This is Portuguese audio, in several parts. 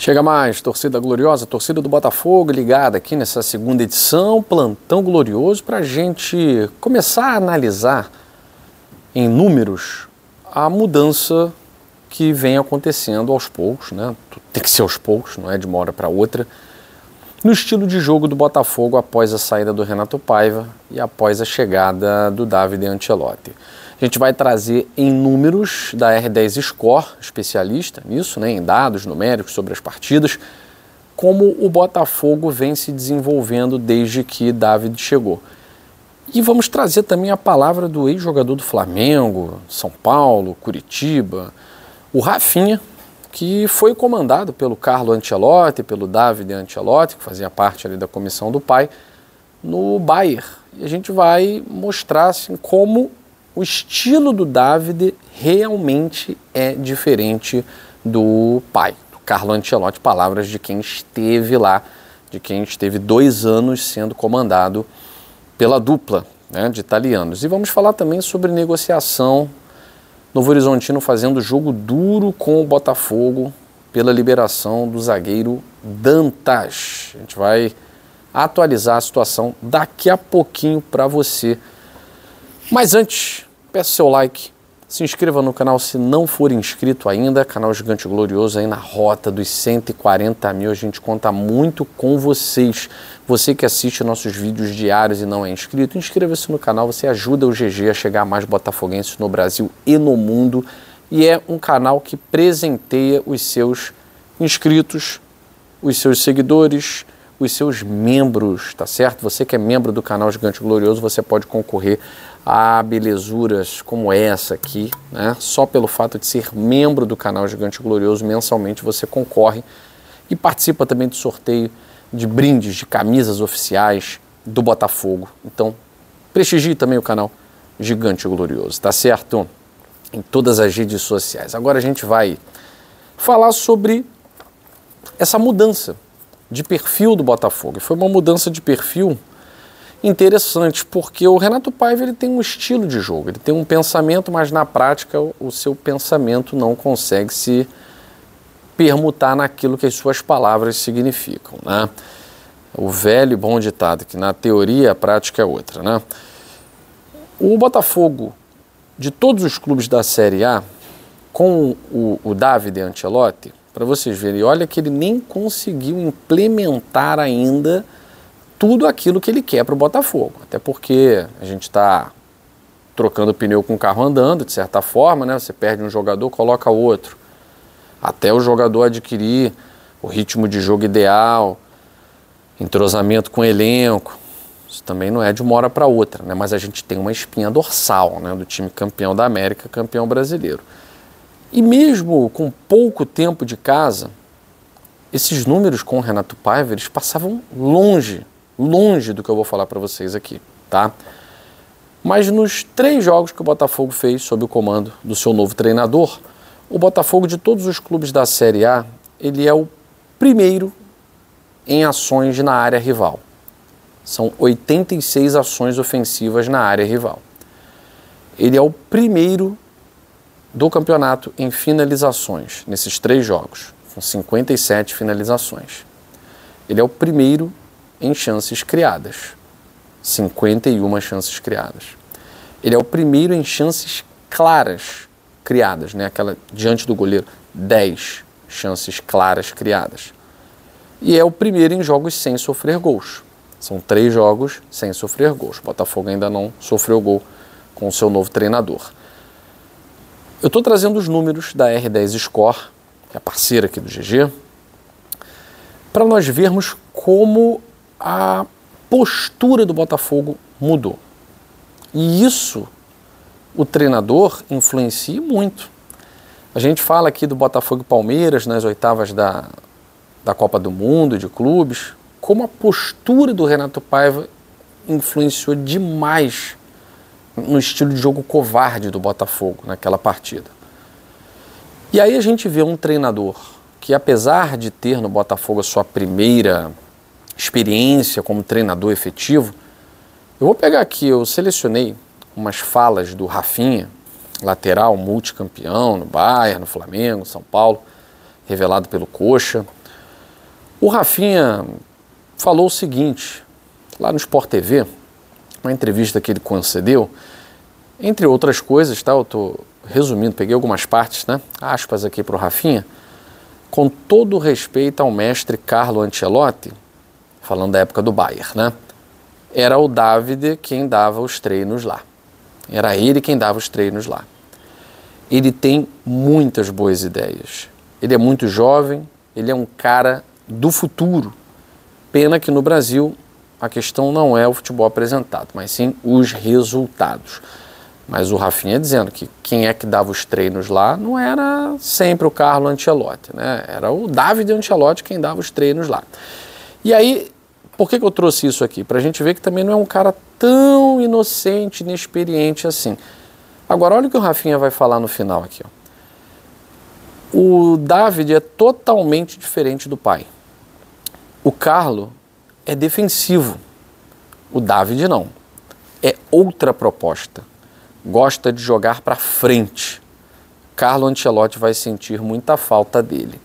Chega mais, torcida gloriosa, torcida do Botafogo ligada aqui nessa segunda edição, Plantão Glorioso, para a gente começar a analisar em números a mudança que vem acontecendo aos poucos, né? Tem que ser aos poucos, não é de uma hora para outra, no estilo de jogo do Botafogo após a saída do Renato Paiva e após a chegada do Davide Ancelotti. A gente vai trazer em números da R10 Score, especialista nisso, né, em dados numéricos sobre as partidas, como o Botafogo vem se desenvolvendo desde que Davide chegou. E vamos trazer também a palavra do ex-jogador do Flamengo, São Paulo, Curitiba, o Rafinha, que foi comandado pelo Carlo Ancelotti, pelo Davide Ancelotti, que fazia parte ali da comissão do pai, no Bayern. E a gente vai mostrar assim, como o estilo do Davide realmente é diferente do pai, do Carlo Ancelotti, palavras de quem esteve lá, de quem esteve 2 anos sendo comandado pela dupla, né, de italianos. E vamos falar também sobre negociação, Novo Horizontino fazendo jogo duro com o Botafogo pela liberação do zagueiro Dantas. A gente vai atualizar a situação daqui a pouquinho para você. Mas antes, peço seu like, se inscreva no canal se não for inscrito ainda, canal Gigante Glorioso aí na rota dos 140 mil, a gente conta muito com vocês. Você que assiste nossos vídeos diários e não é inscrito, inscreva-se no canal, você ajuda o GG a chegar a mais botafoguenses no Brasil e no mundo. E é um canal que presenteia os seus inscritos, os seus seguidores, os seus membros, tá certo? Você que é membro do canal Gigante Glorioso, você pode concorrer a belezuras como essa aqui, né? Só pelo fato de ser membro do canal Gigante Glorioso, mensalmente você concorre e participa também do sorteio de brindes, de camisas oficiais do Botafogo. Então, prestigie também o canal Gigante Glorioso, tá certo? Em todas as redes sociais. Agora a gente vai falar sobre essa mudança de perfil do Botafogo. Foi uma mudança de perfil interessante, porque o Renato Paiva ele tem um estilo de jogo, ele tem um pensamento, mas na prática o seu pensamento não consegue se permutar naquilo que as suas palavras significam, né? O velho e bom ditado, que na teoria a prática é outra, né? O Botafogo, de todos os clubes da Série A, com o Davide Ancelotti, para vocês verem, olha que ele nem conseguiu implementar ainda tudo aquilo que ele quer para o Botafogo. Até porque a gente está trocando pneu com o carro andando, de certa forma, né? Você perde um jogador, coloca outro. Até o jogador adquirir o ritmo de jogo ideal, entrosamento com o elenco. Isso também não é de uma hora para outra, né? Mas a gente tem uma espinha dorsal, né? Do time campeão da América, campeão brasileiro. E mesmo com pouco tempo de casa, esses números com o Renato Paiva, eles passavam longe do que eu vou falar para vocês aqui, tá? Mas nos 3 jogos que o Botafogo fez sob o comando do seu novo treinador, o Botafogo, de todos os clubes da Série A, ele é o primeiro em ações na área rival. São 86 ações ofensivas na área rival. Ele é o primeiro do campeonato em finalizações, nesses 3 jogos, com 57 finalizações. Ele é o primeiro em chances criadas, 51 chances criadas. Ele é o primeiro em chances claras criadas, né? Aquela diante do goleiro, 10 chances claras criadas. E é o primeiro em jogos sem sofrer gols. São 3 jogos sem sofrer gols. O Botafogo ainda não sofreu gol com o seu novo treinador. Eu estou trazendo os números da R10 Score, que é a parceira aqui do GG, para nós vermos como a postura do Botafogo mudou. E isso, o treinador influencia muito. A gente fala aqui do Botafogo e Palmeiras nas oitavas da Copa do Mundo, de clubes, como a postura do Renato Paiva influenciou demais no estilo de jogo covarde do Botafogo naquela partida. E aí a gente vê um treinador que, apesar de ter no Botafogo a sua primeira experiência como treinador efetivo, eu vou pegar aqui, eu selecionei umas falas do Rafinha, lateral multicampeão no Bayern, no Flamengo, São Paulo, revelado pelo Coxa, O Rafinha falou o seguinte, lá no Sport TV, uma entrevista que ele concedeu, entre outras coisas, tá? Eu estou resumindo, peguei algumas partes, né? Aspas aqui para o Rafinha. Com todo respeito ao mestre Carlo Ancelotti, falando da época do Bayern, né? Era o Davide quem dava os treinos lá. Era ele quem dava os treinos lá. Ele tem muitas boas ideias. Ele é muito jovem, ele é um cara do futuro. Pena que no Brasil a questão não é o futebol apresentado, mas sim os resultados. Mas o Rafinha dizendo que quem é que dava os treinos lá não era sempre o Carlo Ancelotti, né? Era o Davide Ancelotti quem dava os treinos lá. E aí, por que eu trouxe isso aqui? Para a gente ver que também não é um cara tão inocente, inexperiente assim. Agora, olha o que o Rafinha vai falar no final aqui. Ó. O Davide é totalmente diferente do pai. O Carlo é defensivo. O Davide não. É outra proposta. Gosta de jogar para frente. Carlo Ancelotti vai sentir muita falta dele.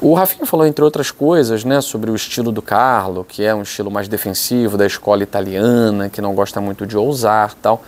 O Rafinha falou, entre outras coisas, né, sobre o estilo do Carlo, que é um estilo mais defensivo, da escola italiana, que não gosta muito de ousar, tal.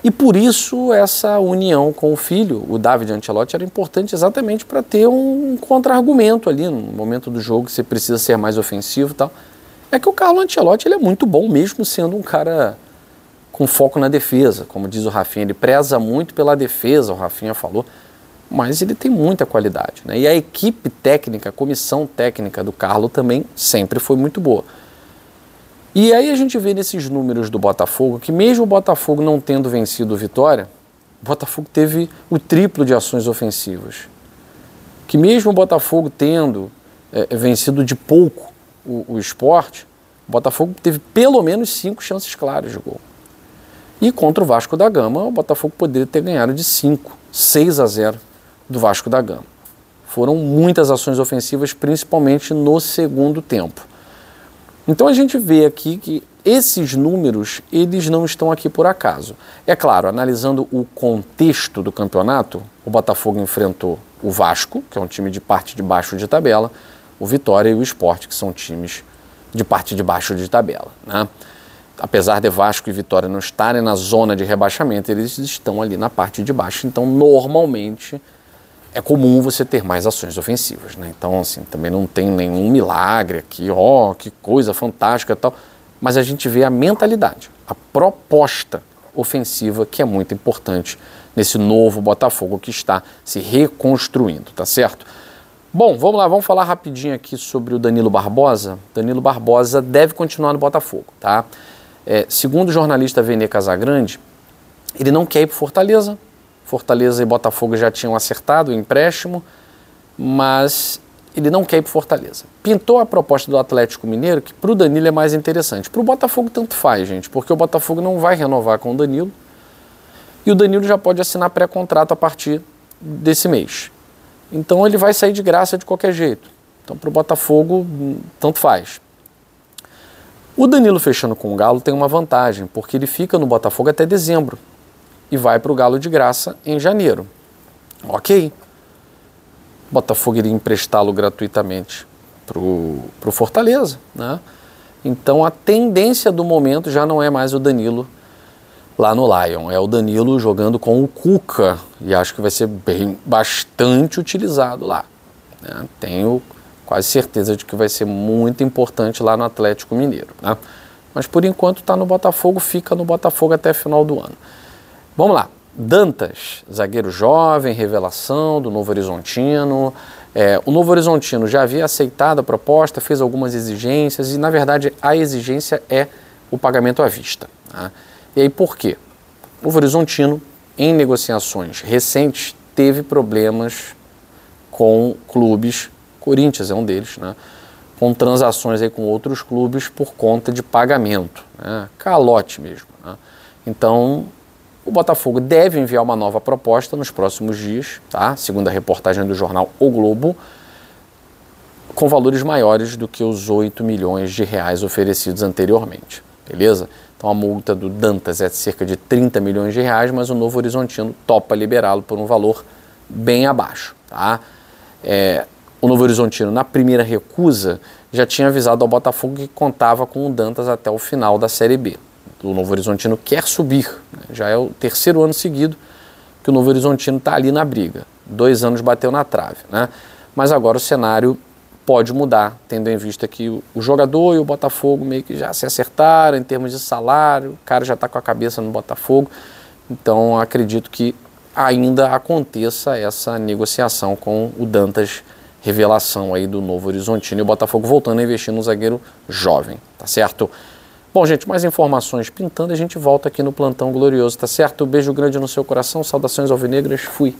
E por isso essa união com o filho, o Davide Ancelotti, era importante exatamente para ter um contra-argumento ali no momento do jogo, que você precisa ser mais ofensivo e tal. É que o Carlo Ancelotti ele é muito bom mesmo sendo um cara com foco na defesa, como diz o Rafinha, ele preza muito pela defesa, o Rafinha falou, mas ele tem muita qualidade, né? E a equipe técnica, a comissão técnica do Carlo também sempre foi muito boa. E aí a gente vê nesses números do Botafogo, que mesmo o Botafogo não tendo vencido o Vitória, o Botafogo teve o triplo de ações ofensivas. Que mesmo o Botafogo tendo vencido de pouco o Sport, o Botafogo teve pelo menos 5 chances claras de gol. E contra o Vasco da Gama, o Botafogo poderia ter ganhado de 6-0 do Vasco da Gama. Foram muitas ações ofensivas, principalmente no segundo tempo. Então a gente vê aqui que esses números, eles não estão aqui por acaso. É claro, analisando o contexto do campeonato, o Botafogo enfrentou o Vasco, que é um time de parte de baixo de tabela, o Vitória e o Sport, que são times de parte de baixo de tabela, né? Apesar de Vasco e Vitória não estarem na zona de rebaixamento, eles estão ali na parte de baixo. Então, normalmente, é comum você ter mais ações ofensivas, né? Então, assim, também não tem nenhum milagre aqui, ó, que coisa fantástica e tal. Mas a gente vê a mentalidade, a proposta ofensiva, que é muito importante nesse novo Botafogo que está se reconstruindo, tá certo? Bom, vamos lá, vamos falar rapidinho aqui sobre o Danilo Barbosa. Danilo Barbosa deve continuar no Botafogo, tá? Segundo o jornalista Vene Casagrande, ele não quer ir para Fortaleza. Fortaleza e Botafogo já tinham acertado o empréstimo, mas ele não quer ir para Fortaleza. Pintou a proposta do Atlético Mineiro, que para o Danilo é mais interessante. Para o Botafogo tanto faz, gente, porque o Botafogo não vai renovar com o Danilo e o Danilo já pode assinar pré-contrato a partir desse mês. Então ele vai sair de graça de qualquer jeito. Então para o Botafogo tanto faz. O Danilo fechando com o Galo tem uma vantagem, porque ele fica no Botafogo até dezembro e vai para o Galo de graça em janeiro. Ok. O Botafogo iria emprestá-lo gratuitamente para o Fortaleza, né? Então a tendência do momento já não é mais o Danilo lá no Lion, é o Danilo jogando com o Cuca, e acho que vai ser bastante utilizado lá, né? Tenho quase certeza de que vai ser muito importante lá no Atlético Mineiro, né? Mas por enquanto está no Botafogo, fica no Botafogo até final do ano. Vamos lá, Dantas, zagueiro jovem, revelação do Novo Horizontino. O Novo Horizontino já havia aceitado a proposta, fez algumas exigências e, na verdade, a exigência é o pagamento à vista, tá? E aí por quê? O Novo Horizontino, em negociações recentes, teve problemas com clubes, Corinthians é um deles, né? Com transações aí com outros clubes por conta de pagamento, né? Calote mesmo, né? Então, o Botafogo deve enviar uma nova proposta nos próximos dias, tá? Segundo a reportagem do jornal O Globo, com valores maiores do que os 8 milhões de reais oferecidos anteriormente, beleza? Então a multa do Dantas é de cerca de 30 milhões de reais, mas o Novo Horizontino topa liberá-lo por um valor bem abaixo, tá? O o Novo Horizontino, na primeira recusa, já tinha avisado ao Botafogo que contava com o Dantas até o final da Série B. O Novo Horizontino quer subir, né? Já é o terceiro ano seguido que o Novo Horizontino está ali na briga. 2 anos bateu na trave, né? Mas agora o cenário pode mudar, tendo em vista que o jogador e o Botafogo meio que já se acertaram em termos de salário, o cara já está com a cabeça no Botafogo, então acredito que ainda aconteça essa negociação com o Dantas, revelação aí do Novo Horizontino, e o Botafogo voltando a investir no zagueiro jovem, tá certo? Bom, gente, mais informações pintando, a gente volta aqui no Plantão Glorioso, tá certo? Beijo grande no seu coração, saudações alvinegras, fui!